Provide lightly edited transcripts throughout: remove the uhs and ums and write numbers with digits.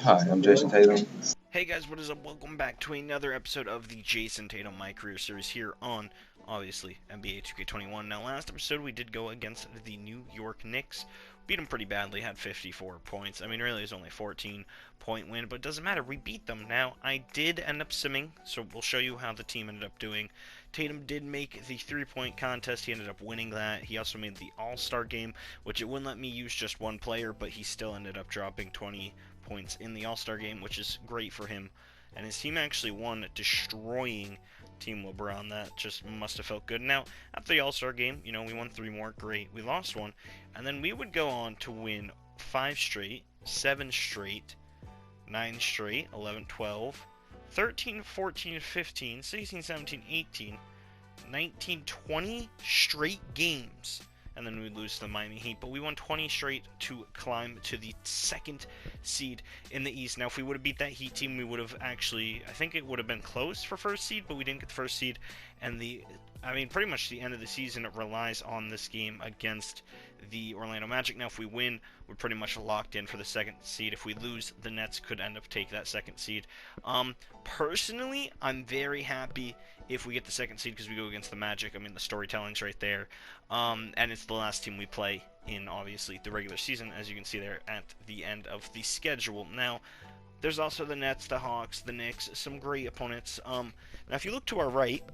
Hi, I'm Jayson Tatum. Hey guys, what is up? Welcome back to another episode of the Jayson Tatum MyCareer series here on, obviously, NBA 2K21. Now, last episode we did go against the New York Knicks. Beat them pretty badly, had 54 points. I mean, really, it was only a 14-point win, but it doesn't matter. We beat them. Now, I did end up simming, so we'll show you how the team ended up doing. Tatum did make the three-point contest. He ended up winning that. He also made the All-Star game, which it wouldn't let me use just one player, but he still ended up dropping 20 points in the All-Star game, which is great for him. And his team actually won, destroying Team LeBron. That just must have felt good. Now, after the All-Star game, we won 3 more. Great. We lost 1. And then we would go on to win 5 straight, 7 straight, 9 straight, 11, 12, 13, 14, 15, 16, 17, 18, 19, 20 straight games. And then we'd lose to the Miami Heat. But we won 20 straight to climb to the 2nd seed in the East. Now, if we would have beat that Heat team, we would have actually, I think it would have been close for 1st seed, but we didn't get the 1st seed. And pretty much the end of the season, it relies on this game against the Orlando Magic. Now, if we win, we're pretty much locked in for the 2nd seed. If we lose, the Nets could end up taking that 2nd seed. Personally, I'm very happy if we get the 2nd seed because we go against the Magic. I mean, the storytelling's right there. And it's the last team we play in, obviously, the regular season, as you can see there at the end of the schedule. Now, there's also the Nets, the Hawks, the Knicks, some great opponents. Now, if you look to our right,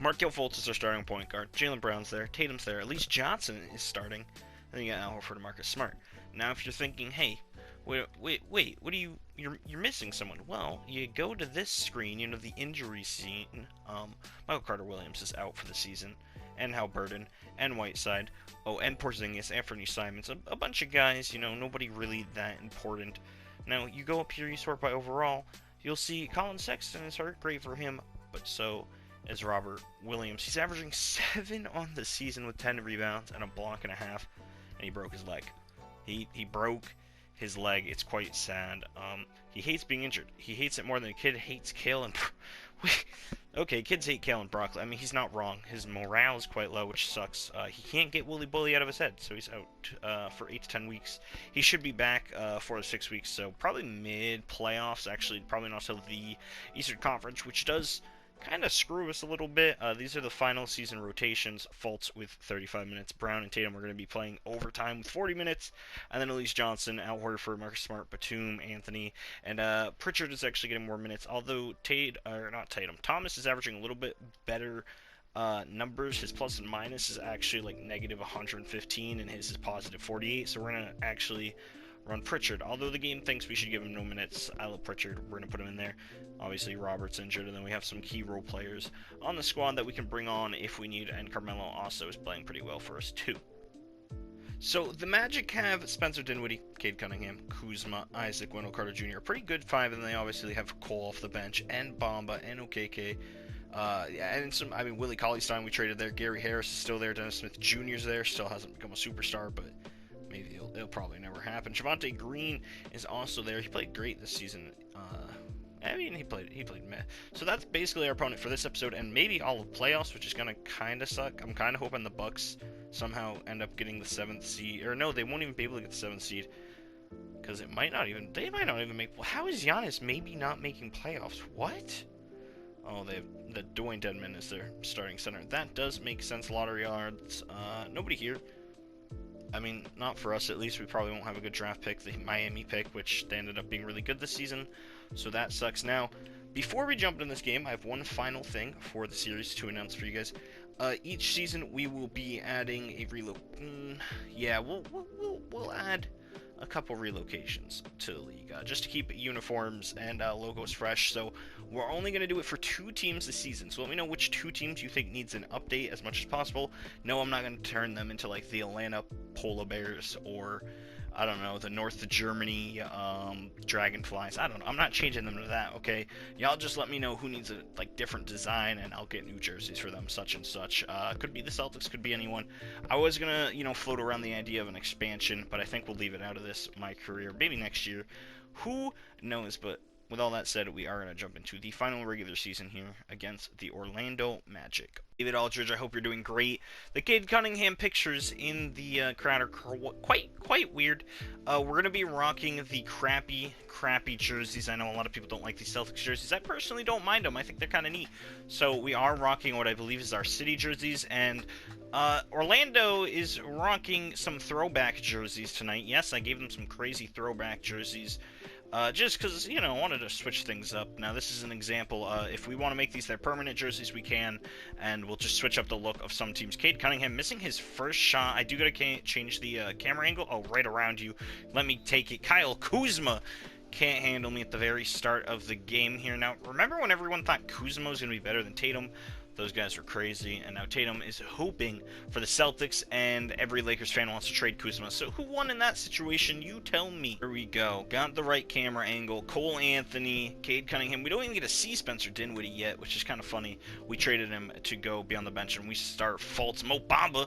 Markelle Fultz is our starting point guard. Jaylen Brown's there. Tatum's there. At least Johnson is starting. Then you got Al Horford and Marcus Smart. Now, if you're thinking, hey, wait, what are you're missing someone? Well, you go to this screen, the injury scene. Michael Carter-Williams is out for the season, and Halliburton, and Whiteside, and Porzingis, Anthony Simons, a bunch of guys, nobody really that important. Now, you go up here, you sort by overall, you'll see Colin Sexton is hurt, great for him, but so is Robert Williams. He's averaging 7 on the season with 10 rebounds and a block and a half, and he broke his leg. He broke his leg. It's quite sad. He hates being injured. He hates it more than a kid hates kale and... Okay, kids hate kale and broccoli. I mean, he's not wrong. His morale is quite low, which sucks. He can't get Wooly Bully out of his head, so he's out for 8 to 10 weeks. He should be back 4 to 6 weeks, so probably mid-playoffs. Actually, probably not until the Eastern Conference, which does kind of screw us a little bit. These are the final season rotations. Fultz with 35 minutes. Brown and Tatum are going to be playing overtime with 40 minutes. And then Elise Johnson, Al Horford, Marcus Smart, Batum, Anthony, and Pritchard is actually getting more minutes. Although Thomas is averaging a little bit better numbers. His plus and minus is actually like negative 115, and his is positive 48. So we're going to actually run Pritchard. Although the game thinks we should give him no minutes, I love Pritchard. We're going to put him in there. Obviously, Robert's injured, and then we have some key role players on the squad that we can bring on if we need, and Carmelo also is playing pretty well for us, too. So, the Magic have Spencer Dinwiddie, Cade Cunningham, Kuzma, Isaac, Wendell Carter Jr. A pretty good 5, and they obviously have Cole off the bench, and Bamba, and OKK. And Willie Cauley-Stein we traded there. Gary Harris is still there. Dennis Smith Jr. is there. Still hasn't become a superstar, but maybe it'll probably never happen. Javonte Green is also there. He played great this season. He played meh. So that's basically our opponent for this episode, and maybe all of playoffs, which is gonna kind of suck. I'm kind of hoping the Bucks somehow end up getting the 7th seed, or no, they won't even be able to get the 7th seed, because they might not even make. Well, how is Giannis maybe not making playoffs? What? Oh, the Dwayne Dedmon is their starting center. That does make sense. Lottery odds. Nobody here. I mean, not for us at least. We probably won't have a good draft pick. The Miami pick, which they ended up being really good this season, so that sucks. Now, before we jump into this game, I have one final thing for the series to announce for you guys. Each season we will be adding a we'll add a couple relocations to the league, just to keep uniforms and logos fresh. So we're only going to do it for 2 teams this season. So let me know which 2 teams you think needs an update as much as possible. No, I'm not going to turn them into like the Atlanta Polar Bears or, I don't know, the North Germany Dragonflies. I don't know. I'm not changing them to that, okay? Y'all just let me know who needs a different design, and I'll get new jerseys for them, such and such. Could be the Celtics, could be anyone. I was gonna, float around the idea of an expansion, but I think we'll leave it out of this MyCareer. Maybe next year. Who knows? But with all that said, we are going to jump into the final regular season here against the Orlando Magic. David Aldridge, I hope you're doing great. The Cade Cunningham pictures in the crowd are quite weird. We're going to be rocking the crappy jerseys. I know a lot of people don't like these Celtics jerseys. I personally don't mind them. I think they're kind of neat. So we are rocking what I believe is our city jerseys, and Orlando is rocking some throwback jerseys tonight. Yes, I gave them some crazy throwback jerseys. Just because, you know, I wanted to switch things up. Now, this is an example. If we want to make these their permanent jerseys, we can, and we'll just switch up the look of some teams. Cade Cunningham missing his first shot. I do got to change the camera angle. Oh, right around you. Let me take it. Kyle Kuzma can't handle me at the very start of the game here. Now, remember when everyone thought Kuzma was going to be better than Tatum? Those guys were crazy, and now Tatum is hoping for the Celtics, and every Lakers fan wants to trade Kuzma. So who won in that situation? You tell me. Here we go. Got the right camera angle. Cole Anthony, Cade Cunningham. We don't even get to see Spencer Dinwiddie yet, which is kind of funny. We traded him to go be on the bench, and we start Fultz. Mo Bamba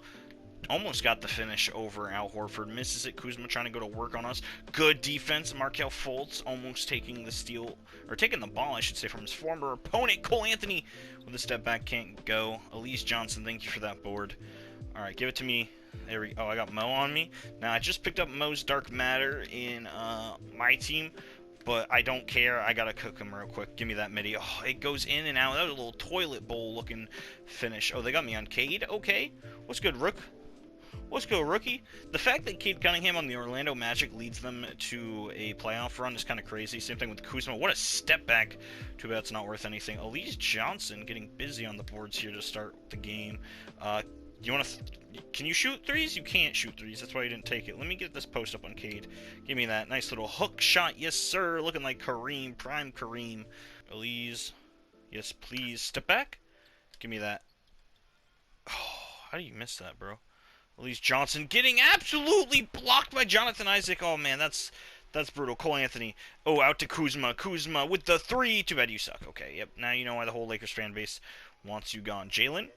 almost got the finish over Al Horford. Misses it. Kuzma trying to go to work on us. Good defense. Markelle Fultz almost taking the steal, or taking the ball, I should say, from his former opponent. Cole Anthony with a step back, can't go. Elise Johnson, thank you for that board. All right, give it to me. There we go. Oh, I got Mo on me. Now, I just picked up Mo's Dark Matter in MyTEAM, but I don't care. I gotta cook him real quick. Give me that midi. Oh, it goes in and out. That was a little toilet bowl looking finish. Oh, they got me on Cade. Okay. What's good, Rook? Let's go, rookie. The fact that Cade Cunningham on the Orlando Magic leads them to a playoff run is kind of crazy. Same thing with Kuzma. What a step back. Too bad it's not worth anything. Elise Johnson getting busy on the boards here to start the game. You want to? Can you shoot threes? You can't shoot threes. That's why you didn't take it. Let me get this post up on Cade. Give me that nice little hook shot. Yes, sir. Looking like Kareem. Prime Kareem. Elise. Yes, please. Step back. Give me that. Oh, how do you miss that, bro? Elise Johnson getting absolutely blocked by Jonathan Isaac. Oh, man, that's brutal. Cole Anthony. Oh, out to Kuzma. Kuzma with the three. Too bad you suck. Okay, yep. Now you know why the whole Lakers fan base wants you gone. Jalen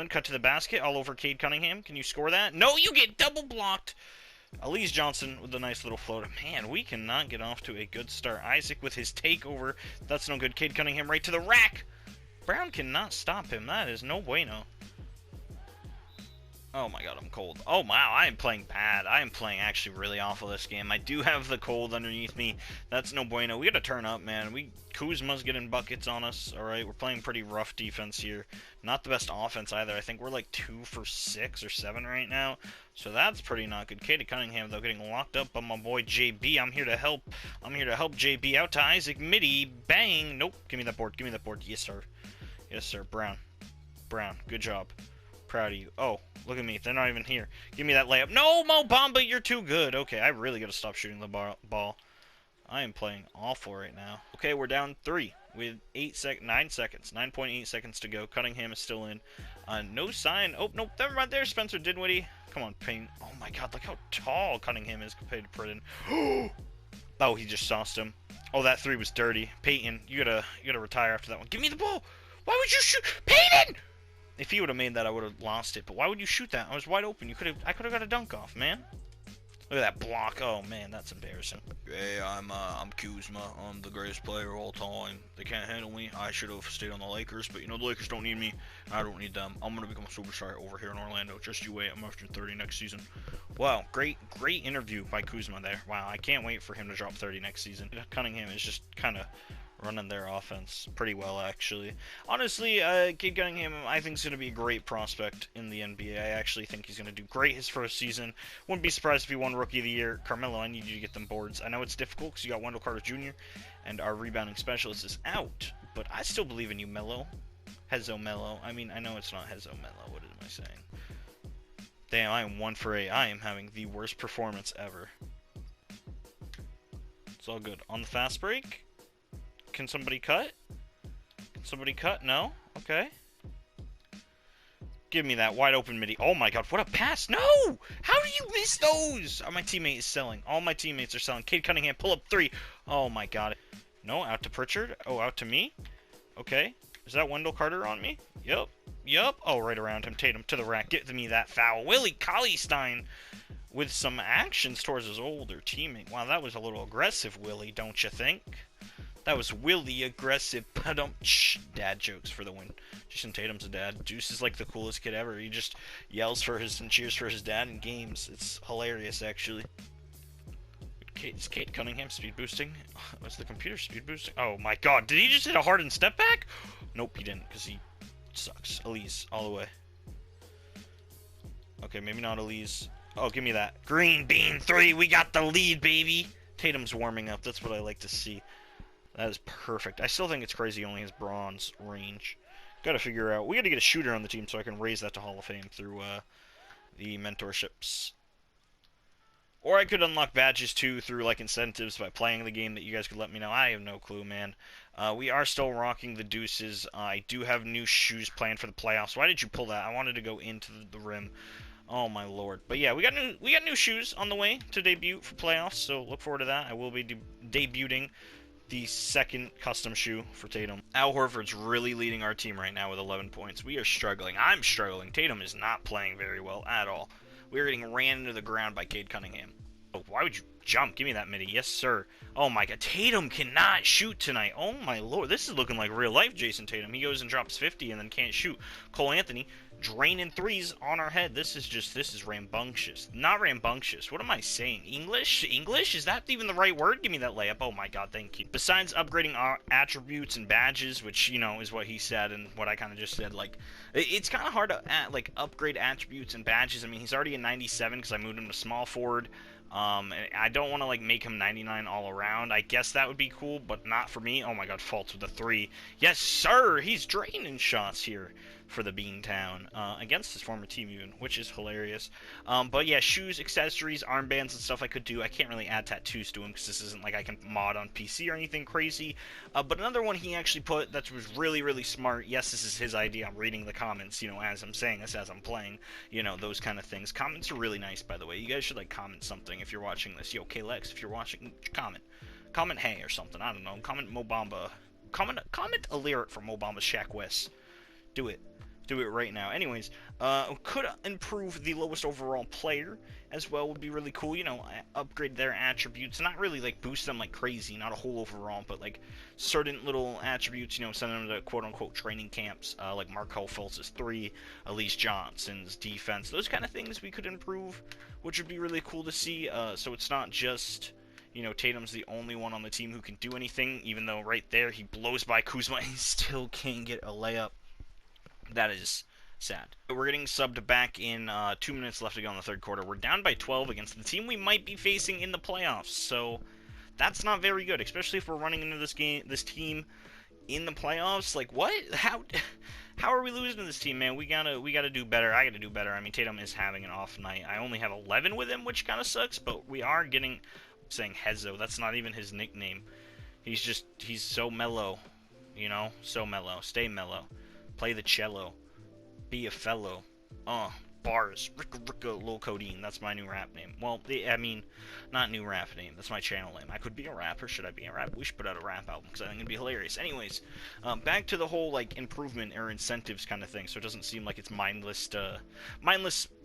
cut to the basket all over Cade Cunningham. Can you score that? No, you get double blocked. Elise Johnson with a nice little floater. Man, we cannot get off to a good start. Isaac with his takeover. That's no good. Cade Cunningham right to the rack. Brown cannot stop him. That is no bueno. Oh my god, I'm cold. Oh wow, I am playing bad. I am playing actually really awful this game. I do have the cold underneath me. That's no bueno. We gotta turn up, man. Kuzma's getting buckets on us. Alright, we're playing pretty rough defense here. Not the best offense either. I think we're like 2 for 6 or 7 right now. So that's pretty not good. Cade Cunningham, though, getting locked up by my boy JB. I'm here to help. I'm here to help JB. Out to Isaac. Midi. Bang. Nope. Give me that board. Give me that board. Yes, sir. Yes, sir. Brown. Good job. Proud of you. Oh, look at me. They're not even here. Give me that layup. No, Mo Bamba, you're too good. Okay, I really got to stop shooting the ball. I am playing awful right now. Okay, we're down 3 with 9 seconds. 9.8 seconds to go. Cunningham is still in. No sign. Oh, nope. Never mind there, Spencer Dinwiddie. Come on, Payne. Oh, my God. Look how tall Cunningham is compared to Pridden. Oh, he just sauced him. Oh, that 3 was dirty. Peyton, you gotta retire after that one. Give me the ball. Why would you shoot? Peyton! If he would have made that, I would have lost it. But why would you shoot that? I was wide open. I could have got a dunk off, man. Look at that block. Oh man, that's embarrassing. Hey, I'm Kuzma. I'm the greatest player of all time. They can't handle me. I should have stayed on the Lakers, but you know the Lakers don't need me. I don't need them. I'm gonna become a superstar over here in Orlando. Just you wait. I'm after 30 next season. Wow, great interview by Kuzma there. Wow, I can't wait for him to drop 30 next season. Cunningham is just kind of running their offense pretty well, actually. Honestly, Cade Cunningham, I think, is going to be a great prospect in the NBA. I actually think he's going to do great his first season. Wouldn't be surprised if he won Rookie of the Year. Carmelo, I need you to get them boards. I know it's difficult because you got Wendell Carter Jr., and our rebounding specialist is out, but I still believe in you, Melo. Hezo Melo. I mean, I know it's not Hezo Melo. What am I saying? Damn, I am 1 for 8. I am having the worst performance ever. It's all good. On the fast break. Can somebody cut? Can somebody cut? No? Okay. Give me that wide open midi. Oh my god, what a pass! No! How do you miss those? Oh, my teammate is selling. All my teammates are selling. Cade Cunningham, pull up 3. Oh my god. No, out to Pritchard. Oh, out to me. Okay. Is that Wendell Carter on me? Yup. Oh, right around him. Tatum to the rack. Get me that foul. Willie Cauley-Stein with some actions towards his older teammate. Wow, that was a little aggressive, Willie, don't you think? That was Willie aggressive. Dad jokes for the win. Jayson Tatum's a dad. Juice is like the coolest kid ever. He just yells for his and cheers for his dad in games. It's hilarious, actually. Is Kate Cunningham speed boosting? What's the computer speed boosting? Oh my god, did he just hit a Harden step back? Nope, he didn't, because he sucks. Elise, all the way. Okay, maybe not Elise. Oh, give me that. Green bean 3, we got the lead, baby! Tatum's warming up, that's what I like to see. That is perfect. I still think it's crazy he only has bronze range. Gotta figure out. We gotta get a shooter on the team so I can raise that to Hall of Fame through the mentorships. Or I could unlock badges too through like incentives by playing the game that you guys could let me know. I have no clue, man. We are still rocking the deuces. I do have new shoes planned for the playoffs. Why did you pull that? I wanted to go into the rim. Oh my lord. But yeah, we got new shoes on the way to debut for playoffs, so look forward to that. I will be debuting the second custom shoe for Tatum. Al Horford's really leading our team right now with 11 points. We are struggling. I'm struggling. Tatum is not playing very well at all. We are getting ran into the ground by Cade Cunningham. Oh, why would you jump? Give me that midi. Yes, sir. Oh my god. Tatum cannot shoot tonight. Oh my lord. This is looking like real life Jayson Tatum. He goes and drops 50 and then can't shoot. Cole Anthony draining threes on our head. This is rambunctious. Not rambunctious. What am I saying? English? English? Is that even the right word? Give me that layup. Oh my god, thank you. Besides upgrading our attributes and badges, which, you know, is what he said and what I kind of just said, like, it's kind of hard to, like, upgrade attributes and badges. I mean, he's already a 97 because I moved him to small forward. And I don't want to, like, make him 99 all around. I guess that would be cool, but not for me. Oh my god, fultz with a 3. Yes, sir! He's draining shots here for the Beantown, against his former team even, which is hilarious. But yeah, shoes, accessories, armbands, and stuff I could do. I can't really add tattoos to him, because this isn't like I can mod on PC or anything crazy. But another one he actually put that was really, really smart. Yes, this is his idea. I'm reading the comments, you know, as I'm saying this, as I'm playing, you know, those kind of things. Comments are really nice, by the way. You guys should, like, comment something if you're watching this. Yo, K-Lex, if you're watching, comment. Comment hey or something. I don't know. Comment Mobamba. Comment a lyric from Mobamba Shaq West. Do it. Do it right now. Anyways, could improve the lowest overall player as well. Would be really cool. You know, upgrade their attributes. Not really, like, boost them like crazy. Not a whole overall, but, like, certain little attributes, you know, send them to quote-unquote training camps, like Markelle Fultz's 3, Elise Johnson's defense. Those kind of things we could improve, which would be really cool to see. So it's not just, you know, Tatum's the only one on the team who can do anything, even though right there he blows by Kuzma and he still can't get a layup. That is sad. We're getting subbed back in 2 minutes left to go in the third quarter. We're down by 12 against the team we might be facing in the playoffs, so that's not very good, especially if we're running into this team in the playoffs. Like, what? How are we losing to this team, man? We gotta do better. I gotta do better. I mean, Tatum is having an off night. I only have 11 with him, which kind of sucks, but we are getting, I'm saying Hezo. That's not even his nickname. He's so mellow, you know? So mellow. Stay mellow. Play the cello. Be a fellow. Bars. Ricka Lil Codeine. That's my new rap name. Well, I mean, not new rap name. That's my channel name. I could be a rapper. Should I be a rapper? We should put out a rap album because I think it'd be hilarious. Anyways, back to the whole, like, improvement or incentives kind of thing, so it doesn't seem like it's mindless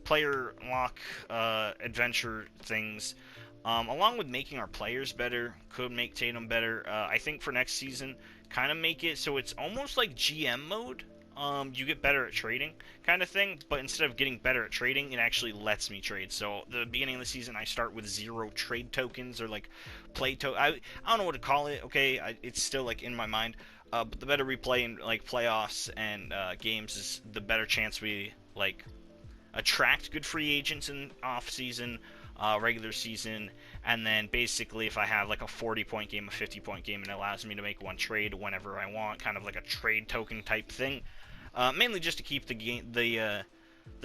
player lock adventure things. Along with making our players better, could make Tatum better. I think for next season, kind of make it so it's almost like GM mode. You get better at trading kind of thing, but instead of getting better at trading, it actually lets me trade. So the beginning of the season, I start with 0 trade tokens or, like, play I don't know what to call it, okay? It's still, like, in my mind. But the better we play in, like, playoffs and games, is the better chance we, like, attract good free agents in off-season, regular season, and then basically if I have like a 40-point game, a 50-point game, and it allows me to make one trade whenever I want, kind of like a trade token type thing, mainly just to keep the game, the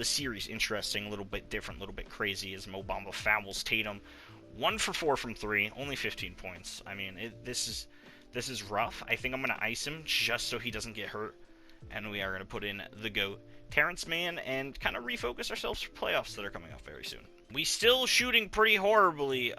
series interesting, a little bit different, a little bit crazy, as Mo Bamba fouls Tatum 1 for 4 from 3, only 15 points. I mean, this is rough. I think I'm gonna ice him just so he doesn't get hurt, and we are gonna put in the GOAT, Terrence Mann, and kind of refocus ourselves for playoffs that are coming up very soon. We still shooting pretty horribly,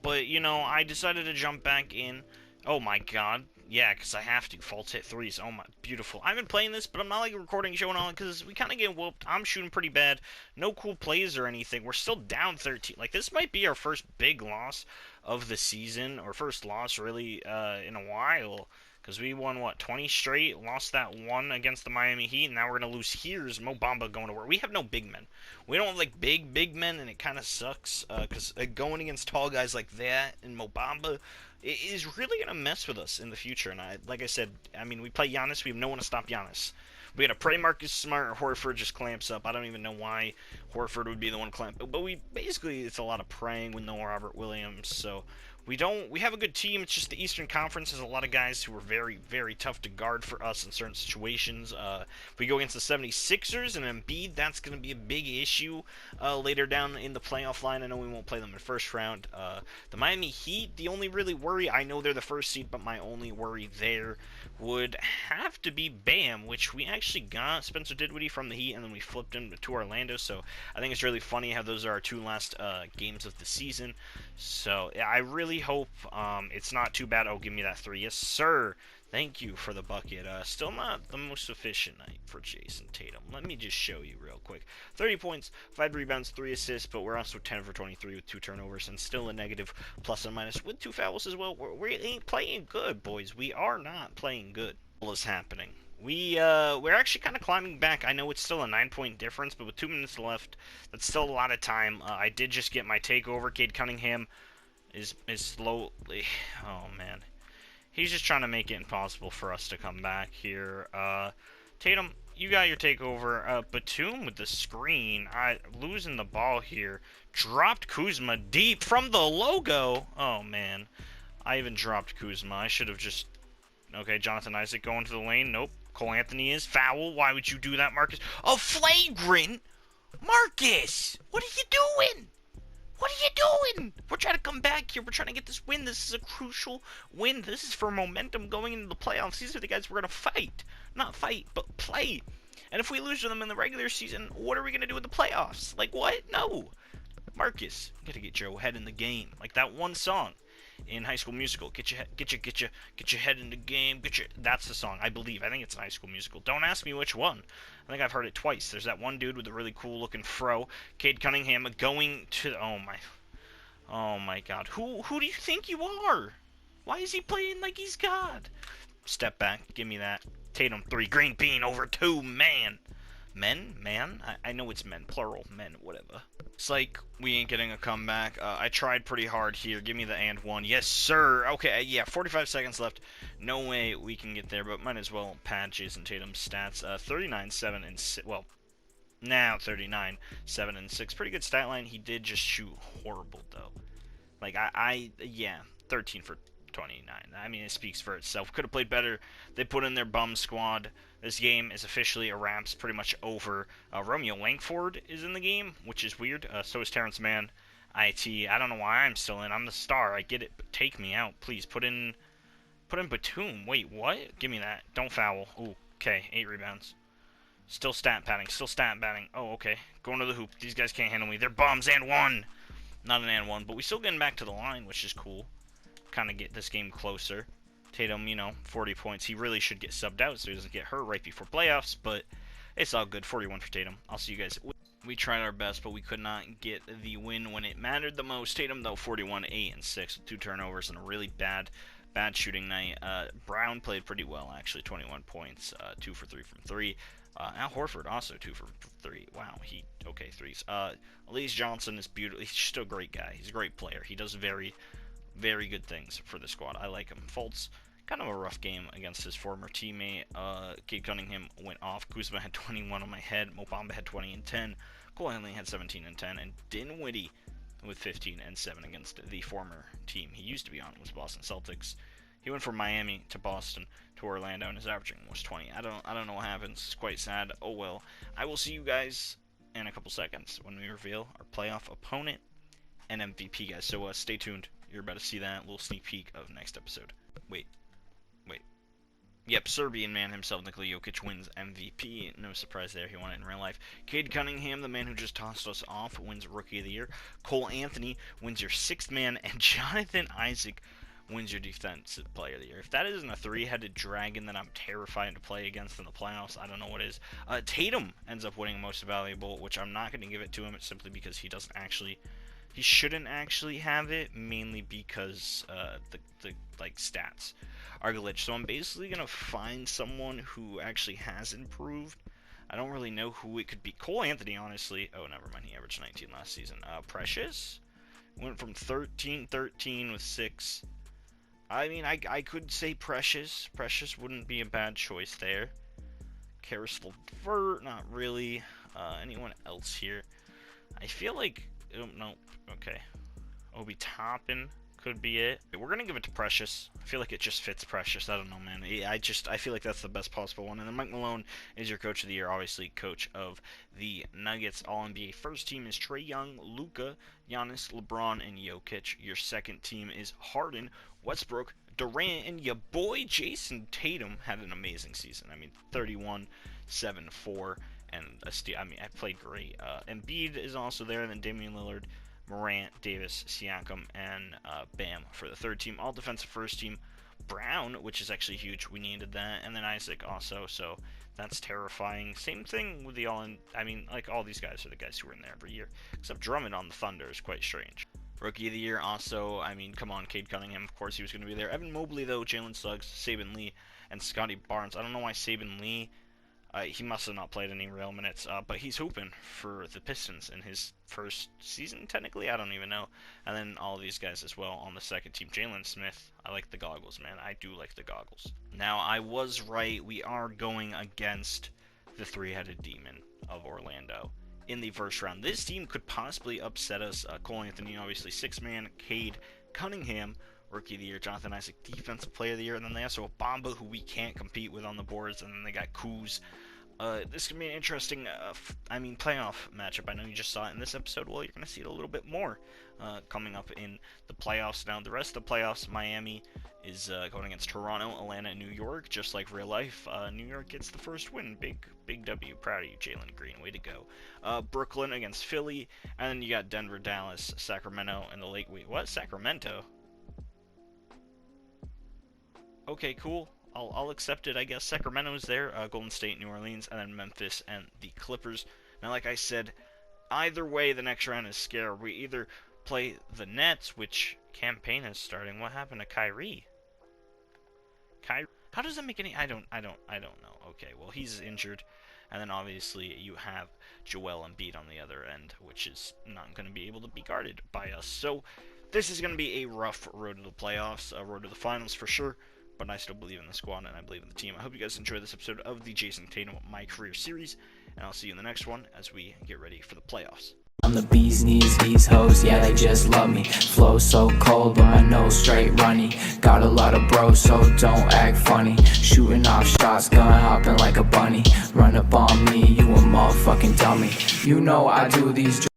but, you know, I decided to jump back in. Oh my god. Yeah, because I have to. Fultz hit threes. Oh my, beautiful. I've been playing this, but I'm not like recording, showing on because we kind of get whooped. I'm shooting pretty bad. No cool plays or anything. We're still down 13. Like, this might be our first big loss of the season, or first loss, really, in a while. Because we won, what, 20 straight? Lost that one against the Miami Heat, and now we're going to lose. Here's Mo Bamba going to work. We have no big men. We don't have, like, big men, and it kind of sucks. Because going against tall guys like that and Mo Bamba, it is really going to mess with us in the future. And like I said, I mean, we play Giannis. We have no one to stop Giannis. We got to pray Marcus Smart or Horford just clamps up. I don't even know why Horford would be the one clamp. But we basically, it's a lot of praying with no Robert Williams. So we have a good team. It's just the Eastern Conference has a lot of guys who are very, very tough to guard for us in certain situations. If we go against the 76ers and Embiid, that's going to be a big issue later down in the playoff line. I know we won't play them in the first round. The Miami Heat, the only really worry, I know they're the first seed, but my only worry there would have to be Bam, which we actually got Spencer Dinwiddie from the Heat, and then we flipped him to Orlando. So I think it's really funny how those are our two last games of the season. So yeah, I really hope it's not too bad. Oh, give me that three. Yes, sir. Thank you for the bucket. Still not the most efficient night for Jayson Tatum. Let me just show you real quick. 30 points, 5 rebounds, 3 assists, but we're also 10 for 23 with 2 turnovers and still a negative plus and minus with 2 fouls as well. We ain't playing good, boys. We are not playing good. What is happening? We're actually kind of climbing back. I know it's still a 9-point difference, but with 2 minutes left, that's still a lot of time. I did just get my takeover. Cade Cunningham is slowly... Oh, man. He's just trying to make it impossible for us to come back here. Tatum, you got your takeover. Batum with the screen. Losing the ball here. Dropped Kuzma deep from the logo. Oh, man. I even dropped Kuzma. I should have just... Okay, Jonathan Isaac going to the lane. Nope. Cole Anthony is foul. Why would you do that, Marcus? Oh, flagrant! Marcus! What are you doing? What are you doing? We're trying to come back here. We're trying to get this win. This is a crucial win. This is for momentum going into the playoffs. These are the guys we're going to fight. Not fight, but play. And if we lose to them in the regular season, what are we going to do in the playoffs? Like, what? No. Marcus, you got to get your head in the game. Like that one song in High School Musical. Get your head in the game. That's the song, I believe. I think it's in High School Musical. Don't ask me which one. I think I've heard it twice. There's that one dude with a really cool looking fro. Cade Cunningham going to... Oh my god. Who do you think you are? Why is he playing like he's God? Step back. Give me that. Tatum 3. Green bean over 2. Man. Men? Man? I know it's men. Plural. Men. Whatever. It's like we ain't getting a comeback. I tried pretty hard here. Give me the and one. Yes, sir. Okay, yeah, 45 seconds left. No way we can get there, but might as well pad Jayson Tatum's stats. 39, 7, and 6. Well, now 39, 7, and 6. Pretty good stat line. He did just shoot horrible, though. Like, yeah, 13 for 29. I mean, it speaks for itself. Could have played better. They put in their bum squad. This game is officially a wraps, pretty much over. Romeo Langford is in the game, which is weird. So is Terrence Mann. IT. I don't know why I'm still in. I'm the star. I get it, but take me out, please. Put in Batum. Wait, what? Give me that. Don't foul. Ooh, okay. 8 rebounds. Still stat padding. Oh, okay. Going to the hoop. These guys can't handle me. They're bums. And one. Not an and one, but we still getting back to the line, which is cool. Kind of get this game closer. Tatum, 40 points. He really should get subbed out so he doesn't get hurt right before playoffs, but it's all good. 41 for Tatum. I'll see you guys. We tried our best, but we could not get the win when it mattered the most. Tatum, though, 41, 8, and 6 with 2 turnovers and a really bad shooting night. Brown played pretty well, actually. 21 points, 2 for 3 from 3. Al Horford also 2 for 3. Wow, okay, threes. Elise Johnson is beautiful. He's just a great guy. He's a great player. He does very good things for the squad. I like him. Fultz, kind of a rough game against his former teammate. Cade Cunningham went off. Kuzma had 21 on my head. Mo Bamba had 20 and 10. Cole Anthony had 17 and 10. And Dinwiddie with 15 and 7 against the former team he used to be on, was Boston Celtics. He went from Miami to Boston to Orlando, and his averaging was 20. I don't know what happens. It's quite sad. Oh well. I will see you guys in a couple seconds when we reveal our playoff opponent and MVP, guys. So stay tuned. You're about to see that little sneak peek of next episode. Wait. Yep, Serbian man himself, Nikola Jokic, wins MVP. No surprise there, he won it in real life. Cade Cunningham, the man who just tossed us off, wins Rookie of the Year. Cole Anthony wins your 6th man, and Jonathan Isaac wins your defensive player of the year. If that isn't a three-headed dragon that I'm terrified to play against in the playoffs, I don't know what is. Tatum ends up winning most valuable, which I'm not going to give it to him. It's simply because he shouldn't actually have it, mainly because the like stats are glitched. So I'm basically going to find someone who actually has improved. I don't really know who it could be. Cole Anthony, honestly. Oh, never mind. He averaged 19 last season. Precious went from 13-13 with 6. I mean, I could say Precious. Precious wouldn't be a bad choice there. Karis LeVert, not really. Anyone else here? I feel like, no, okay. Obi Toppin could be it. We're going to give it to Precious. I feel like it just fits Precious. I don't know, man. I feel like that's the best possible one. And then Mike Malone is your coach of the year, obviously coach of the Nuggets. All-NBA first team is Trae Young, Luka, Giannis, LeBron, and Jokic. Your second team is Harden, Westbrook, Durant, and your boy Jayson Tatum had an amazing season. I mean, 31, 7, 4, and a steal. I mean, I played great. Embiid is also there, and then Damian Lillard, Morant, Davis, Siakam, and Bam for the third team. All defensive first team. Brown, which is actually huge. We needed that. And then Isaac also, so that's terrifying. Same thing with the I mean, like, all these guys are the guys who are in there every year. Except Drummond on the Thunder is quite strange. Rookie of the year also, I mean, come on, Cade Cunningham, of course he was going to be there. Evan Mobley, though, Jalen Suggs, Saben Lee, and Scotty Barnes. I don't know why Saben Lee, he must have not played any real minutes, but he's hooping for the Pistons in his first season, technically. I don't even know. And then all these guys as well on the second team. Jalen Smith, I like the goggles, man. I do like the goggles. Now, I was right. We are going against the three-headed demon of Orlando in the first round. This team could possibly upset us. Cole Anthony, obviously, 6-man. Cade Cunningham, Rookie of the Year. Jonathan Isaac, Defensive Player of the Year. And then they also have Bamba, who we can't compete with on the boards. And then they got Kuz. This is going to be an interesting, playoff matchup. I know you just saw it in this episode. Well, you're going to see it a little bit more coming up in the playoffs. Now, the rest of the playoffs, Miami is going against Toronto, Atlanta, and New York, just like real life. New York gets the first win. Big W. Proud of you, Jalen Green. Way to go. Brooklyn against Philly, and then you got Denver, Dallas, Sacramento, and the Lake. Wait, what? Sacramento? Okay, cool. I'll accept it, I guess. Sacramento's there, Golden State, New Orleans, and then Memphis and the Clippers. Now, like I said, either way, the next round is scary. We either play the Nets, which campaign is starting. What happened to Kyrie? How does that make any? I don't know. Okay, well, he's injured, and then obviously you have Joel Embiid on the other end, which is not going to be able to be guarded by us. So this is going to be a rough road to the playoffs, a road to the finals for sure. But I still believe in the squad, and I believe in the team. I hope you guys enjoyed this episode of the Jayson Tatum My Career series, and I'll see you in the next one as we get ready for the playoffs. I'm the bee's knees, these hoes, yeah, they just love me. Flow so cold, but my nose straight runny. Got a lot of bros, so don't act funny. Shooting off shots, gun hopping like a bunny. Run up on me, you a motherfucking dummy. You know I do these